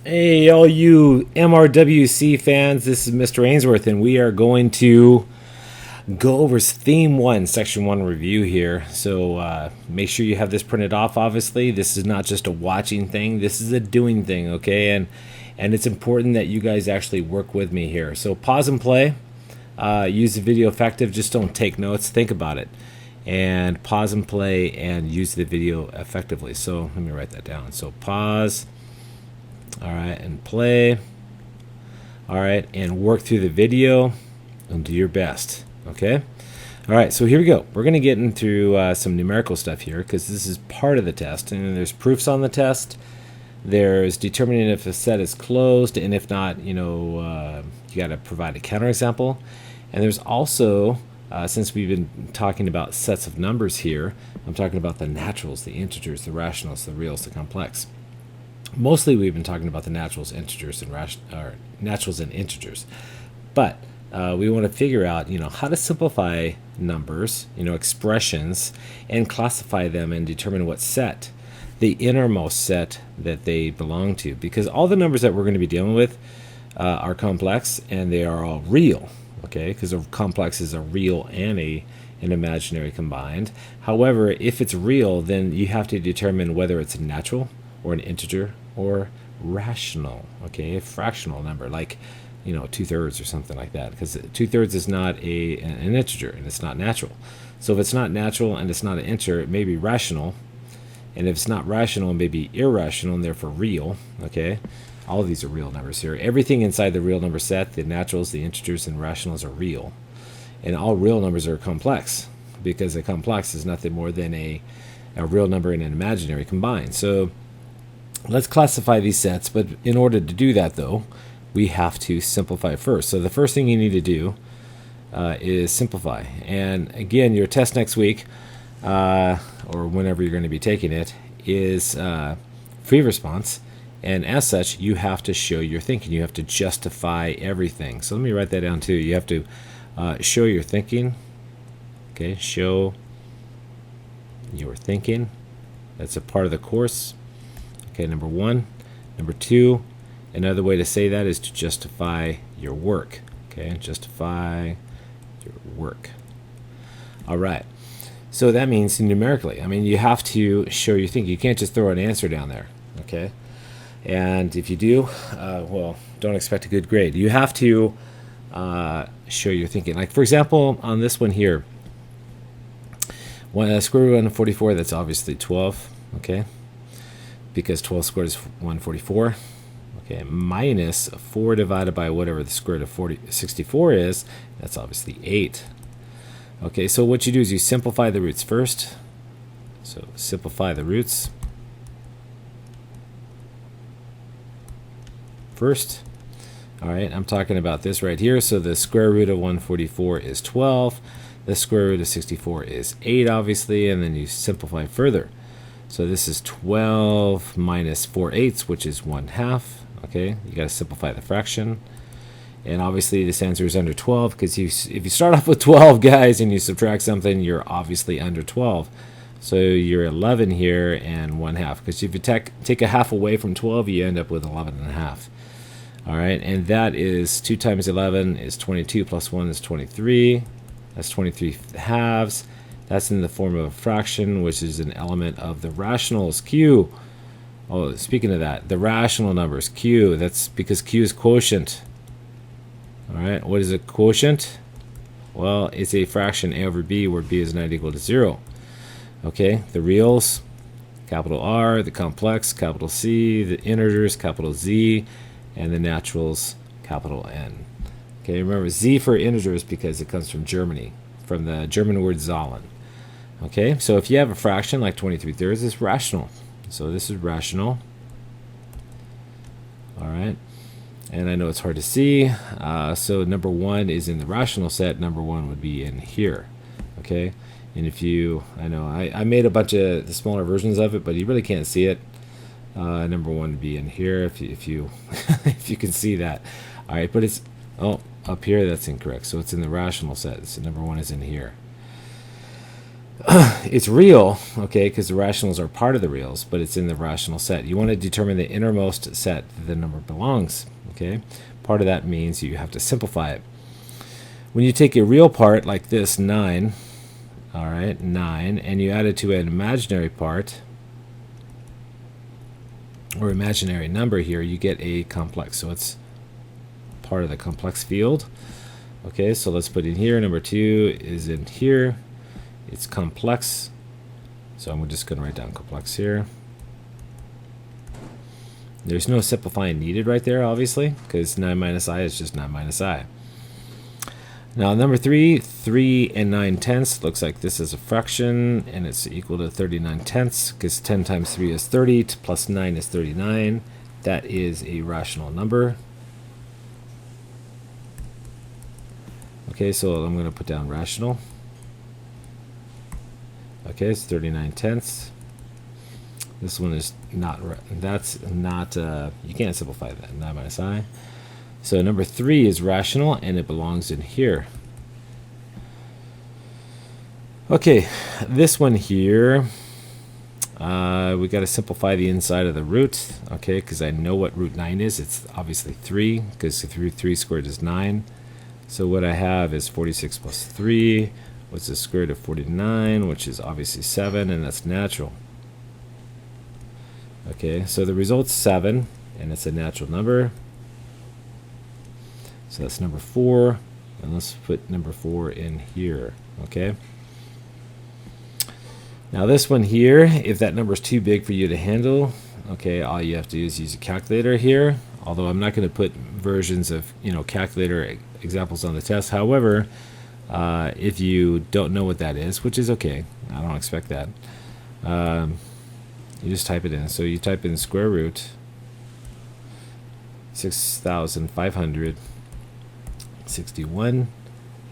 Hey, all you MRWC fans, this is Mr. Ainsworth, and we are going to go over Theme 1, Section 1 review here. So make sure you have this printed off, obviously. This is not just a watching thing, this is a doing thing, okay? And it's important that you guys actually work with me here. So pause and play. Use the video effective, just don't take notes, think about it. And pause and play and use the video effectively. So let me write that down. So pause. All right, and play. All right, and work through the video and do your best. Okay. All right, so here we go. We're going to get into some numerical stuff here because this is part of the test. And there's proofs on the test. There's determining if a set is closed, and if not, you got to provide a counterexample. And there's also, since we've been talking about sets of numbers here, I'm talking about the naturals, the integers, the rationals, the reals, the complex. Mostly we've been talking about the naturals, integers, and naturals and integers, but we want to figure out, how to simplify numbers, expressions, and classify them and determine what set, the innermost set that they belong to, because all the numbers that we're going to be dealing with are complex and they are all real, okay? Because a complex is a real and an imaginary combined. However, if it's real, then you have to determine whether it's a natural or an integer or rational, okay, a fractional number like 2/3 or something like that, because 2/3 is not an integer and it's not natural. So if it's not natural and it's not an integer, it may be rational, and if it's not rational, it may be irrational and therefore real. Okay, all of these are real numbers here. Everything inside the real number set, the naturals, the integers, and rationals are real, and all real numbers are complex, because a complex is nothing more than a real number and an imaginary combined. So let's classify these sets, but in order to do that, though, we have to simplify first. So the first thing you need to do is simplify. And again, your test next week, or whenever you're going to be taking it, is free response. And as such, you have to show your thinking. You have to justify everything. So let me write that down too. You have to show your thinking. Okay, show your thinking. That's a part of the course. Okay, number one. Number two, another way to say that is to justify your work. Okay, justify your work. All right. So that means numerically. You have to show your thinking. You can't just throw an answer down there. Okay, and if you do, well, don't expect a good grade. You have to show your thinking. Like for example, on this one here, square root of 144. That's obviously 12. Okay. Because 12 squared is 144. Okay, minus 4 divided by whatever the square root of 64 is, that's obviously 8. Okay, so what you do is you simplify the roots first. So simplify the roots first. All right, I'm talking about this right here. So the square root of 144 is 12. The square root of 64 is 8, obviously, and then you simplify further. So this is 12 minus 4/8, which is 1/2. Okay, you got to simplify the fraction. And obviously this answer is under 12, because if you start off with 12, guys, and you subtract something, you're obviously under 12. So you're 11 here and 1/2. Because if you take a half away from 12, you end up with 11.5. All right, and that is 2 times 11 is 22, plus 1 is 23. That's 23 halves. That's in the form of a fraction, which is an element of the rationals, Q. Oh, speaking of that, the rational numbers, Q. That's because Q is quotient. All right, what is a quotient? Well, it's a fraction A over B, where B is not equal to 0. Okay, the reals, capital R, the complex, capital C, the integers, capital Z, and the naturals, capital N. Okay, remember Z for integers because it comes from Germany, from the German word Zahlen. Okay, so if you have a fraction like 23/3, it's rational. So this is rational. All right, and I know it's hard to see. So number 1 is in the rational set. Number 1 would be in here. Okay, and if you, I know I made a bunch of the smaller versions of it, but you really can't see it. Number 1 would be in here if you if you can see that. All right, but it's up here. That's incorrect. So it's in the rational set. So number 1 is in here. It's real, okay, because the rationals are part of the reals, but it's in the rational set. You want to determine the innermost set that the number belongs, okay? Part of that means you have to simplify it. When you take a real part like this, 9, all right, 9, and you add it to an imaginary part, or imaginary number here, you get a complex. So it's part of the complex field. Okay, so let's put in here. Number 2 is in here. It's complex. So I'm just going to write down complex here. There's no simplifying needed right there, obviously, because 9 minus I is just 9 minus I. Now number 3, 3 and 9 tenths, looks like this is a fraction, and it's equal to 39 tenths, because 10 times 3 is 30, plus 9 is 39. That is a rational number. Okay, so I'm going to put down rational. Okay, it's 39 tenths. This one is not, that's not, you can't simplify that, 9 minus I. So number 3 is rational, and it belongs in here. Okay, this one here, we got to simplify the inside of the root, okay, because I know what root 9 is. It's obviously 3, because 3 squared is 9. So what I have is 46 plus 3. What's the square root of 49, which is obviously 7, and that's natural. Okay, so the result's 7, and it's a natural number. So that's number 4, and let's put number 4 in here, okay? Now this one here, if that number is too big for you to handle, okay, all you have to do is use a calculator here, although I'm not going to put versions of, calculator examples on the test. However, if you don't know what that is, which is okay, I don't expect that, you just type it in. So you type in square root 6,561,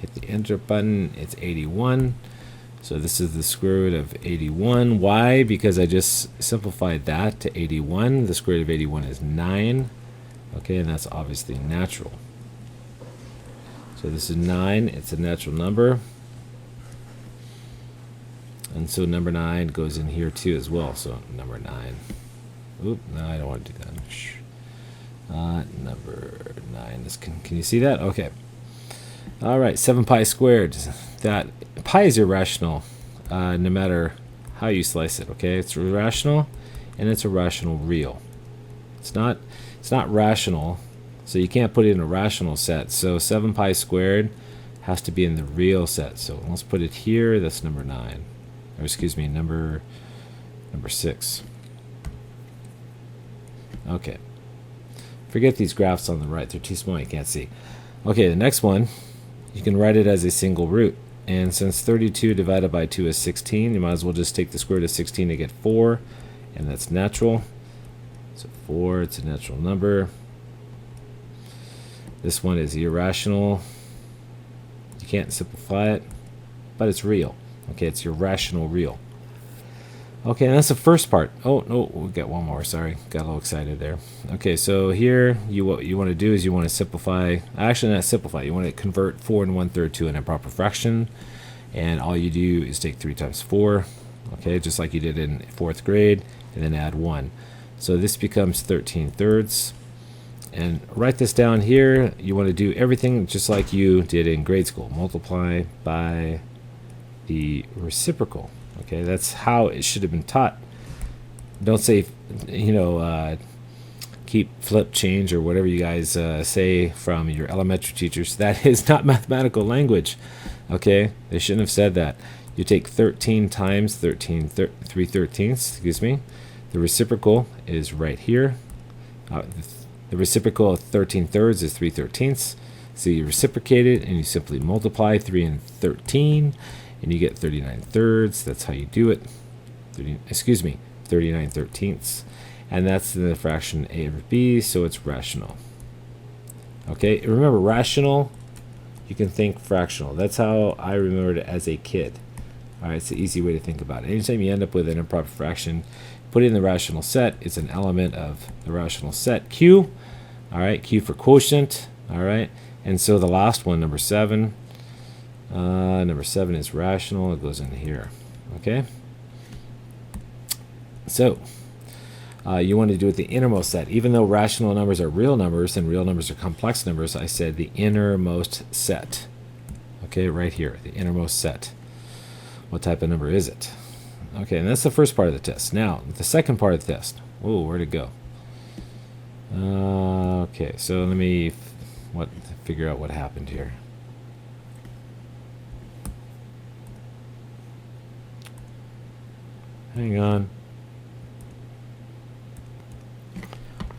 hit the enter button, it's 81. So this is the square root of 81. Why? Because I just simplified that to 81. The square root of 81 is 9. Okay, and that's obviously natural. So this is 9, it's a natural number. And so number 9 goes in here too as well. So number 9. Oop, no, I don't want to do that. Number 9 is, can you see that? Okay. All right, 7 pi squared. That pi is irrational, no matter how you slice it. Okay, it's irrational, and it's a rational real. It's not rational, so you can't put it in a rational set. So 7 pi squared has to be in the real set. So let's put it here. That's number 9, or excuse me, number 6. Okay. Forget these graphs on the right. They're too small. You can't see. Okay, the next one, you can write it as a single root. And since 32 divided by 2 is 16, you might as well just take the square root of 16 to get 4. And that's natural. So 4, it's a natural number. This one is irrational. You can't simplify it, but it's real. Okay, it's your rational real. Okay, and that's the first part. Oh, no, we'll get one more. Sorry, got a little excited there. Okay, so here, what you want to do is you want to simplify. Actually, not simplify. You want to convert 4 1/3 to an improper fraction. And all you do is take 3 times 4. Okay, just like you did in 4th grade, and then add 1. So this becomes 13/3. And write this down here. You want to do everything just like you did in grade school. Multiply by the reciprocal. Okay, that's how it should have been taught. Don't say, keep, flip, change, or whatever you guys say from your elementary teachers. That is not mathematical language. Okay, they shouldn't have said that. You take 13 times 3/13, excuse me. The reciprocal is right here. The reciprocal of 13/3 is 3/13. So you reciprocate it, and you simply multiply 3 and 13. And you get 39/3. That's how you do it. 39/13. And that's the fraction a over b, so it's rational. Okay, remember, rational, you can think fractional. That's how I remembered it as a kid. All right, it's an easy way to think about it. Anytime you end up with an improper fraction, put it in the rational set. It's an element of the rational set, Q. All right, Q for quotient. All right, and so the last one, number 7. Number 7 is rational. It goes in here. Okay. So you want to do it the innermost set. Even though rational numbers are real numbers and real numbers are complex numbers, I said the innermost set. Okay, right here, the innermost set. What type of number is it? Okay, and that's the first part of the test. Now, the second part of the test. Oh, where'd it go? Okay, so let me figure out what happened here. Hang on.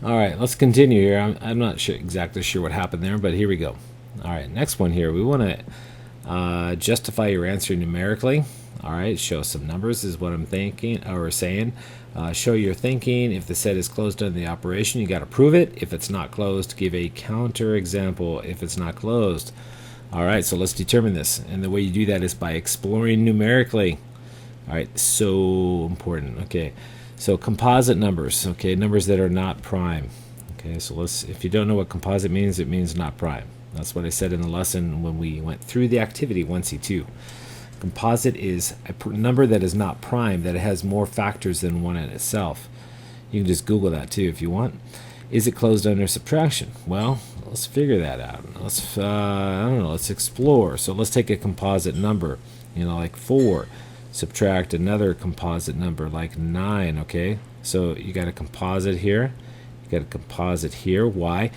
All right, let's continue here. I'm not exactly sure what happened there, but here we go. All right, next one here. We want to justify your answer numerically. All right, show some numbers is what I'm thinking or saying. Show your thinking. If the set is closed under the operation, you got to prove it. If it's not closed, give a counter example if it's not closed. All right, so let's determine this. And the way you do that is by exploring numerically. All right, so important. Okay, so composite numbers. Okay, numbers that are not prime. Okay, so if you don't know what composite means, it means not prime. That's what I said in the lesson when we went through the activity 1C2. Composite is a number that is not prime, that it has more factors than one in itself. You can just Google that too if you want. Is it closed under subtraction? Well, let's figure that out. Let's I don't know. Let's explore. So let's take a composite number, like 4. Subtract another composite number like 9. Okay, so you got a composite here. You got a composite here. Why?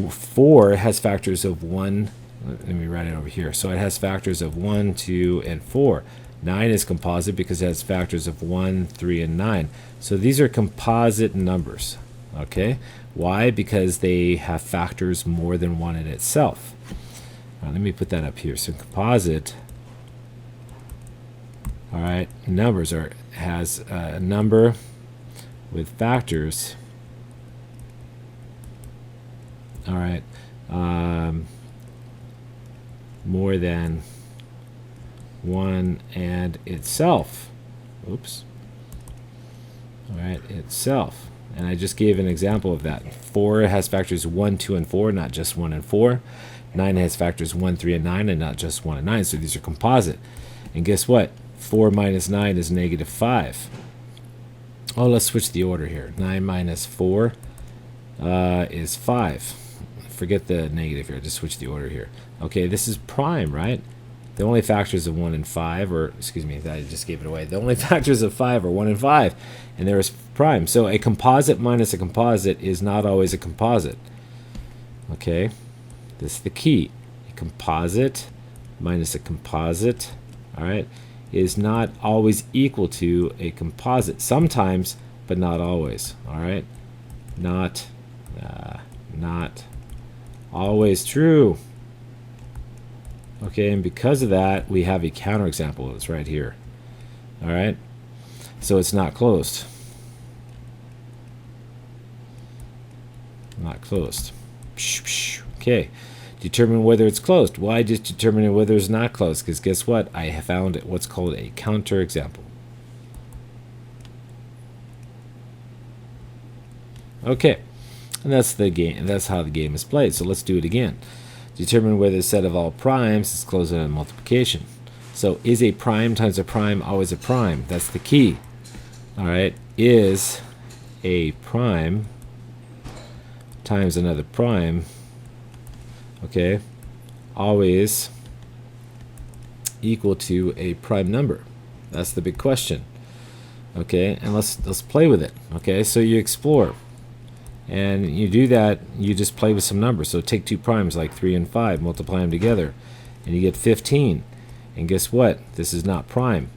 4 has factors of 1. Let me write it over here. So it has factors of 1, 2, and 4. 9 is composite because it has factors of 1, 3, and 9. So these are composite numbers. Okay? Why? Because they have factors more than 1 in itself. Now, let me put that up here. So composite, all right, numbers has a number with factors. All right. More than 1 and itself. Oops. All right, itself. And I just gave an example of that. 4 has factors 1, 2, and 4, not just 1 and 4. 9 has factors 1, 3, and 9, and not just 1 and 9. So these are composite. And guess what? 4 minus 9 is negative 5. Oh, let's switch the order here. 9 minus 4 is 5. Forget the negative here. Just switch the order here. Okay, this is prime, right? The only factors of 1 and 5, or excuse me, I just gave it away. The only factors of 5 are 1 and 5, and there is prime. So a composite minus a composite is not always a composite. Okay, this is the key. A composite minus a composite, all right, is not always equal to a composite. Sometimes, but not always. All right, not always true. Okay, and because of that, we have a counterexample. It's right here. All right, so it's not closed. Not closed. Okay, determine whether it's closed. Why just determine whether it's not closed? Because guess what? I have found what's called a counterexample. Okay, and that's the game. That's how the game is played. So let's do it again. Determine whether the set of all primes is closed on multiplication. So is a prime times a prime always a prime? That's the key. All right, is a prime times another prime, okay, always equal to a prime number? That's the big question. Okay, and let's play with it. Okay, so you explore. And you do that, you just play with some numbers. So take 2 primes like 3 and 5, multiply them together, and you get 15. And guess what? This is not prime.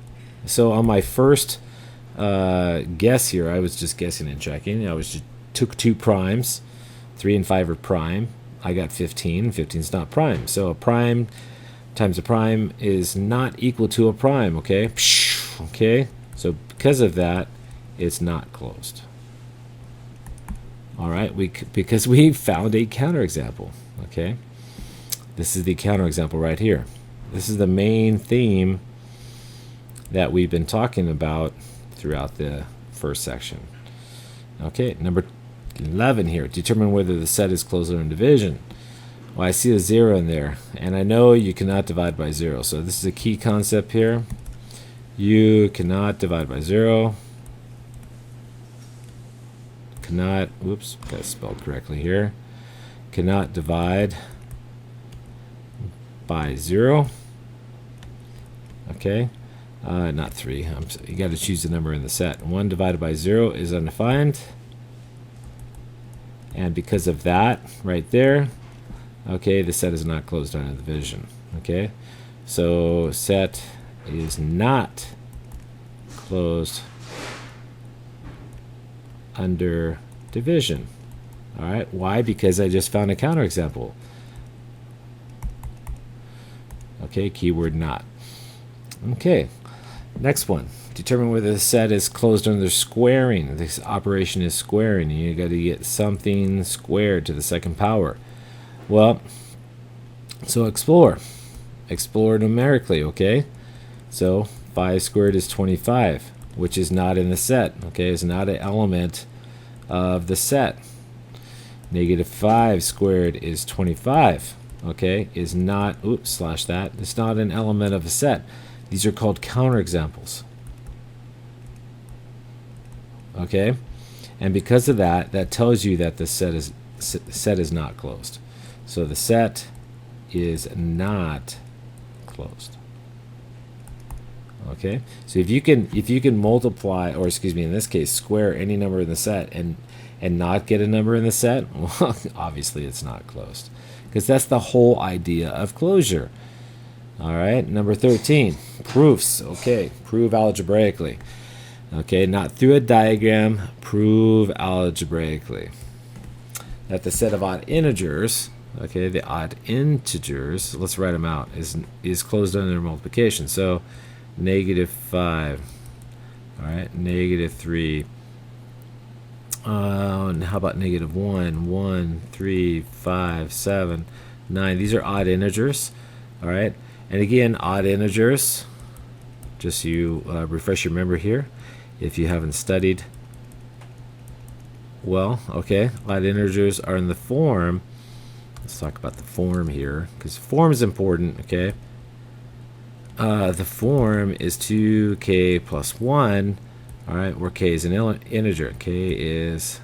So on my first guess here, I was just guessing and checking. I took 2 primes, 3 and 5 are prime. I got 15. 15 is not prime. So a prime times a prime is not equal to a prime. Okay. Okay. So because of that, it's not closed. All right, because we found a counterexample. Okay, this is the counterexample right here. This is the main theme that we've been talking about throughout the first section. Okay, number 11 here. Determine whether the set is closed under division. Well, I see a 0 in there, and I know you cannot divide by 0. So this is a key concept here. You cannot divide by 0. Cannot, whoops, got it spelled correctly here. Cannot divide by 0. Okay, not 3. You got to choose the number in the set. 1 divided by 0 is undefined. And because of that, right there, okay, the set is not closed under division. Okay, so set is not closed under division. All right, why? Because I just found a counterexample. Okay, keyword not. Okay, next one. Determine whether the set is closed under squaring. This operation is squaring. You got to get something squared to the second power. Well, so explore numerically. Okay, so 5 squared is 25, which is not in the set. Okay, it's not an element of the set. Negative 5 squared is 25. Okay, is not, oops, slash that. It's not an element of a set. These are called counterexamples. Okay, and because of that, that tells you that the set is not closed. So the set is not closed. Okay, so if you can multiply, or excuse me, in this case, square any number in the set and not get a number in the set, well, obviously it's not closed, because that's the whole idea of closure. All right, number 13, proofs. Okay, prove algebraically. Okay, not through a diagram, prove algebraically that the set of odd integers, okay, the odd integers, let's write them out, is closed under multiplication. So negative 5, all right, negative 3, and how about negative 1, 1, 3, 5, 7, 9. These are odd integers, all right. And again, odd integers, just you refresh your memory here if you haven't studied well. Okay, odd integers are in the form, let's talk about the form here, because form is important. Okay, the form is 2k plus 1, all right, where k is an integer. K is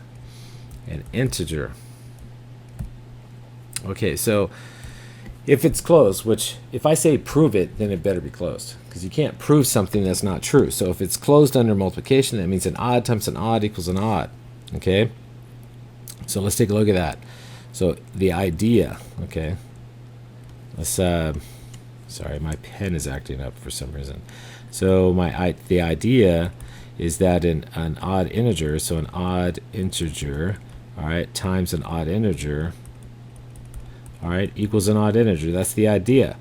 an integer. Okay, so if it's closed, which if I say prove it, then it better be closed, because you can't prove something that's not true. So if it's closed under multiplication, that means an odd times an odd equals an odd. Okay, so let's take a look at that. So the idea, okay, let's sorry, my pen is acting up for some reason. So the idea is that an odd integer, so an odd integer, all right, times an odd integer, all right, equals an odd integer. That's the idea.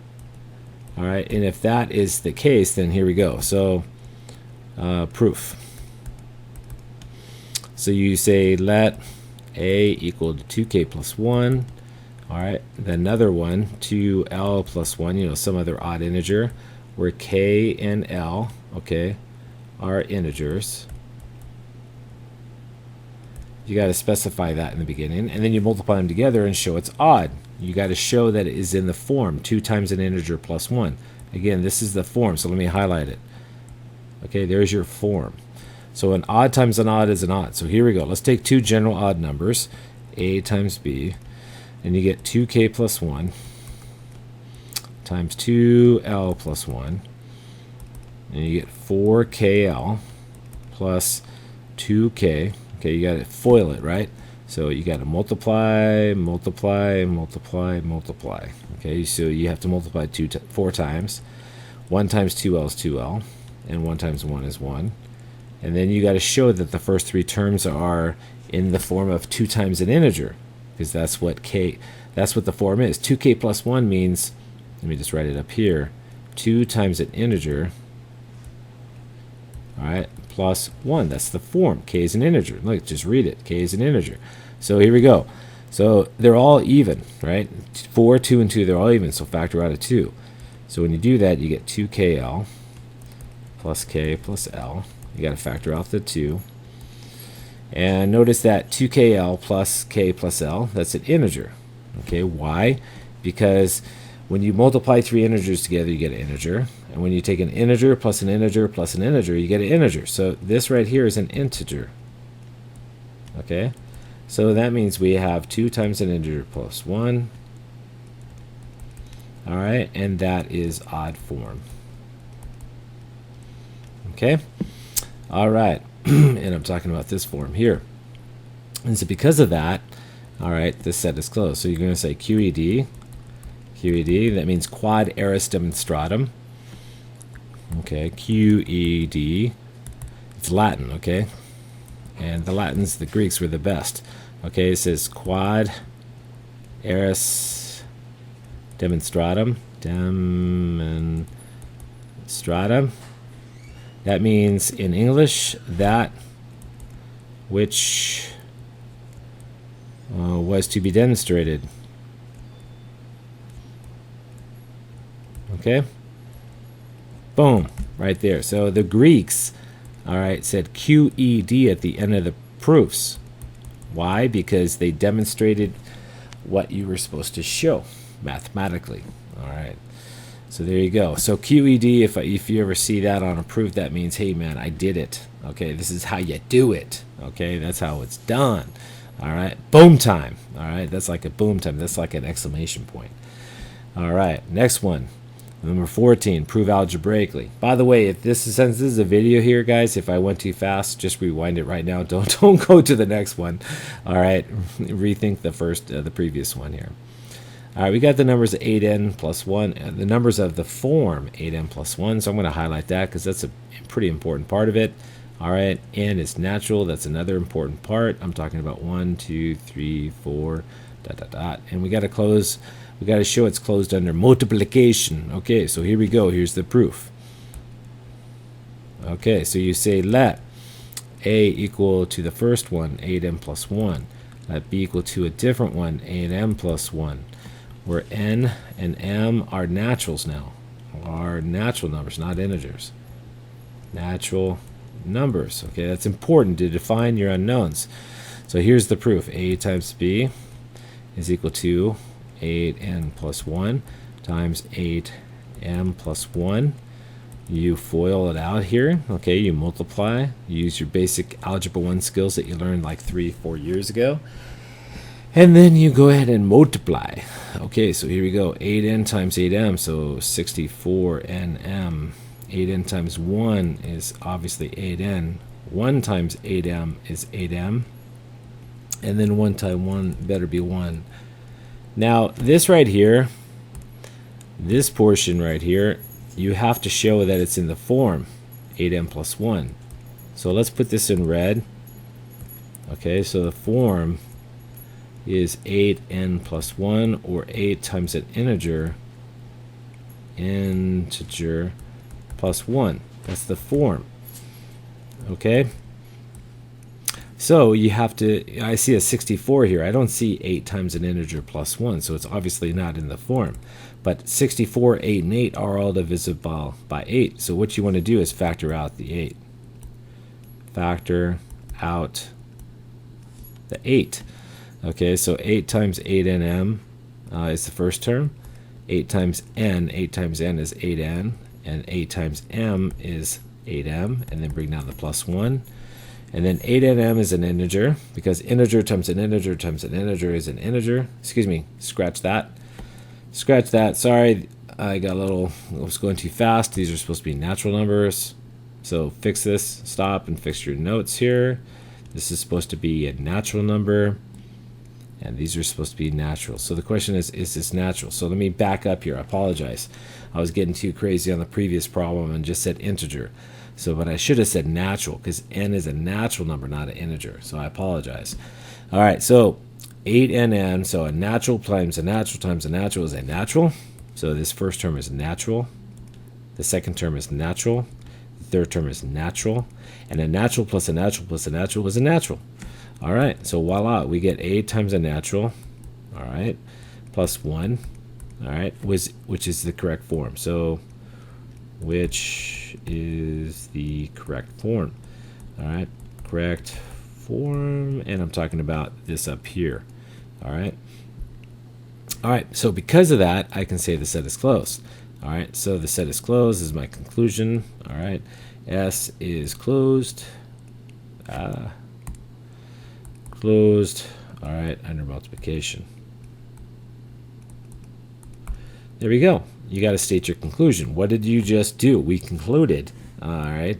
All right, and if that is the case, then here we go. So proof. So you say let a equal to 2k plus 1. All right, then another one, 2l plus 1, you know, some other odd integer, where k and l, okay, are integers. You got to specify that in the beginning, and then you multiply them together and show it's odd. You got to show that it is in the form 2 times an integer plus 1. Again, this is the form, so let me highlight it. Okay, there's your form. So an odd times an odd is an odd. So here we go. Let's take two general odd numbers, a times b, and you get 2k plus 1 times 2l plus 1, and you get 4kl plus 2k. Okay, you got to FOIL it, right? So you got to multiply, multiply, multiply, multiply. Okay, so you have to multiply 4 times. 1 times 2l is 2l, and 1 times 1 is 1. And then you got to show that the first 3 terms are in the form of 2 times an integer, because that's what the form is. 2k plus 1 means, let me just write it up here, 2 times an integer, all right, plus 1. That's the form. K is an integer. Look, just read it. K is an integer. So here we go. So they're all even, right? 4, 2, and 2, they're all even, so factor out of 2. So when you do that, you get 2kl plus k plus l. You got to factor out the 2. And notice that 2kl plus k plus l, that's an integer. Okay, why? Because when you multiply 3 integers together, you get an integer. And when you take an integer plus an integer plus an integer, you get an integer. So this right here is an integer. Okay? So that means we have 2 times an integer plus 1. All right, and that is odd form. Okay? All right, and I'm talking about this form here. And so because of that, all right, this set is closed. So you're going to say QED, that means quad eris demonstratum. Okay, QED, it's Latin, okay? And the Latins, the Greeks were the best. Okay, it says quad eris demonstratum. That means in English, that which was to be demonstrated. Okay? Boom, right there. So the Greeks, all right, said QED at the end of the proofs. Why? Because they demonstrated what you were supposed to show mathematically. All right. So there you go. So QED, if you ever see that on a proof, that means, hey man, I did it. Okay, this is how you do it. Okay, that's how it's done. All right, boom time. All right, that's like a boom time. That's like an exclamation point. All right, next one. Number 14, prove algebraically. By the way, since this is a video here, guys, if I went too fast, just rewind it right now. Don't go to the next one. All right, rethink the previous one here. All right, we got the numbers 8n plus 1, the numbers of the form 8n plus 1, so I'm going to highlight that because that's a pretty important part of it. All right, n is natural. That's another important part. I'm talking about 1, 2, 3, 4, ... And we got to close. We got to show it's closed under multiplication. Okay, so here we go. Here's the proof. Okay, so you say let a equal to the first one, 8n plus 1. Let b equal to a different one, 8m plus 1. Where n and m are naturals now. Are natural numbers, not integers. Natural numbers. Okay, that's important to define your unknowns. So here's the proof. A times b is equal to 8n plus 1 times 8m plus 1. You FOIL it out here. Okay, you multiply. You use your basic Algebra 1 skills that you learned like 3-4 years ago. And then you go ahead and multiply. Okay, so here we go. 8n times 8m, so 64nm. 8n times 1 is obviously 8n. 1 times 8m is 8m. And then 1 times 1 better be 1. Now, this right here, this portion right here, you have to show that it's in the form 8m plus 1. So let's put this in red. Okay, so the form is 8n plus 1, or 8 times an integer plus 1. That's the form. Okay, so you have to, I see a 64 here. I don't see 8 times an integer plus 1, so it's obviously not in the form. But 64, 8, and 8 are all divisible by 8. So what you want to do is factor out the 8. Factor out the 8. Okay, so 8 times 8nm is the first term. 8 times n is 8n. And 8 times m is 8m. And then bring down the plus 1. And then 8nm is an integer, because integer times an integer times an integer is an integer. Excuse me, scratch that. Scratch that. Sorry, I was going too fast. These are supposed to be natural numbers. So fix this, stop, and fix your notes here. This is supposed to be a natural number. And these are supposed to be natural. So the question is this natural? So let me back up here. I apologize. I was getting too crazy on the previous problem and just said integer. But I should have said natural, because n is a natural number, not an integer. So I apologize. All right, so 8nn, so a natural times a natural times a natural is a natural. So this first term is natural. The second term is natural. The third term is natural. And a natural plus a natural plus a natural is a natural. All right, so voila, we get 8 times a natural, all right, plus 1, all right, which is the correct form. So which is the correct form? All right, correct form, and I'm talking about this up here. All right, so because of that, I can say the set is closed. All right, so the set is closed. This is my conclusion. All right, S is closed. Closed. All right, under multiplication. There we go. You got to state your conclusion. What did you just do? We concluded, all right,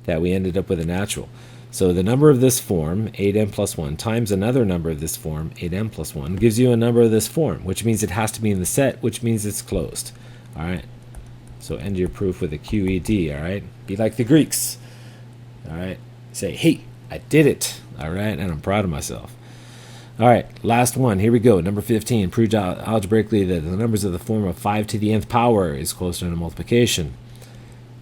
that we ended up with a natural. So the number of this form, 8n plus 1, times another number of this form, 8n plus 1, gives you a number of this form, which means it has to be in the set, which means it's closed. All right. So end your proof with a QED, all right? Be like the Greeks, all right? Say, hey, I did it, all right? And I'm proud of myself. All right, last one. Here we go. Number 15. Proved algebraically that the numbers of the form of 5 to the nth power is closer to multiplication.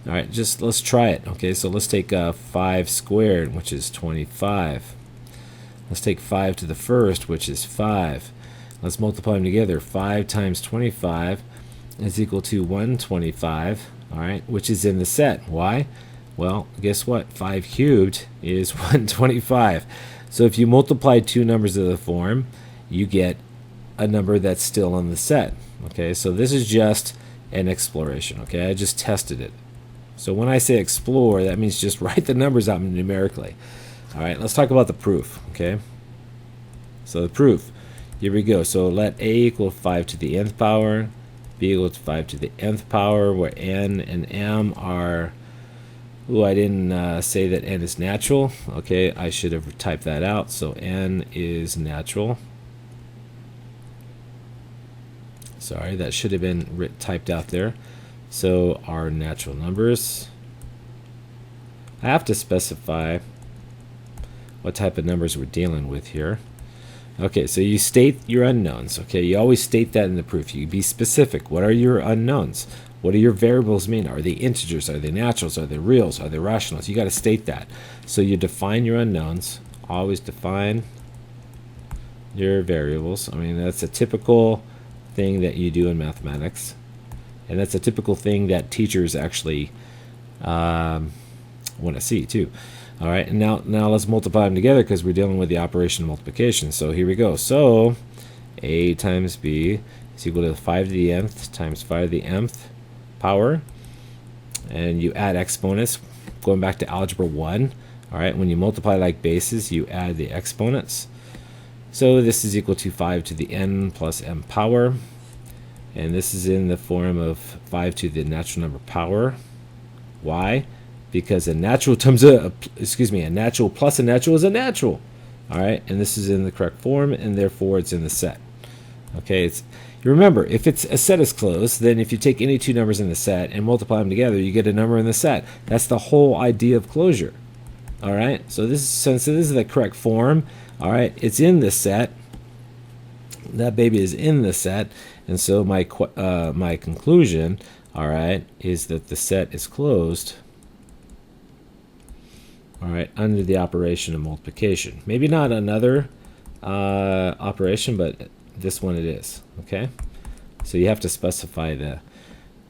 All right, just let's try it. Okay, so let's take 5 squared, which is 25. Let's take 5 to the first, which is 5. Let's multiply them together. 5 times 25 is equal to 125, all right, which is in the set. Why? Well, guess what? 5 cubed is 125. So if you multiply two numbers of the form, you get a number that's still in the set. Okay, so this is just an exploration. Okay, I just tested it. So when I say explore, that means just write the numbers out numerically. All right, let's talk about the proof. Okay, so the proof, here we go. So let a equal 5 to the nth power, b equal to 5 to the nth power, where n and m are, ooh, I didn't say that n is natural. Okay, I should have typed that out. So n is natural. Sorry, that should have been typed out there. So our natural numbers. I have to specify what type of numbers we're dealing with here. Okay, so you state your unknowns. Okay, you always state that in the proof. You be specific. What are your unknowns? What do your variables mean? Are they integers? Are they naturals? Are they reals? Are they rationals? You got to state that. So you define your unknowns. Always define your variables. I mean, that's a typical thing that you do in mathematics. And that's a typical thing that teachers actually want to see too. All right, and now let's multiply them together because we're dealing with the operation of multiplication. So here we go. So a times b is equal to 5 to the nth times 5 to the mth power. And you add exponents, going back to algebra 1. All right, when you multiply like bases, you add the exponents. So this is equal to 5 to the n plus m power. And this is in the form of 5 to the natural number power. Why? Because a natural times a natural plus a natural is a natural. All right, and this is in the correct form, and therefore it's in the set. Okay, you remember, if it's a set is closed, then if you take any two numbers in the set and multiply them together, you get a number in the set. That's the whole idea of closure. All right, so since this is the correct form, all right, it's in the set. That baby is in the set, and so my conclusion, all right, is that the set is closed. All right, under the operation of multiplication. Maybe not another operation, but this one it is. Okay, so you have to specify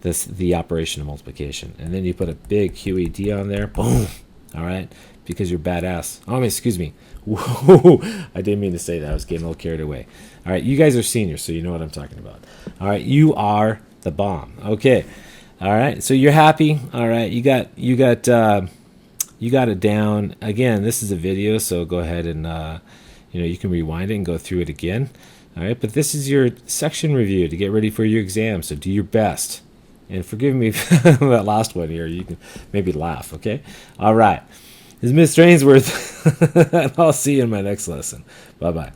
the operation of multiplication, and then you put a big QED on there. Boom. All right, because you're badass. Oh, excuse me. Whoa, I didn't mean to say that. I was getting a little carried away. All right, you guys are seniors, so you know what I'm talking about. All right, you are the bomb. Okay. All right, so you're happy. All right, you got it down. Again, this is a video, so go ahead and you can rewind it and go through it again. All right, but this is your section review to get ready for your exam, so do your best. And forgive me for that last one here. You can maybe laugh, okay? All right. This is Mr. Ainsworth, and I'll see you in my next lesson. Bye-bye.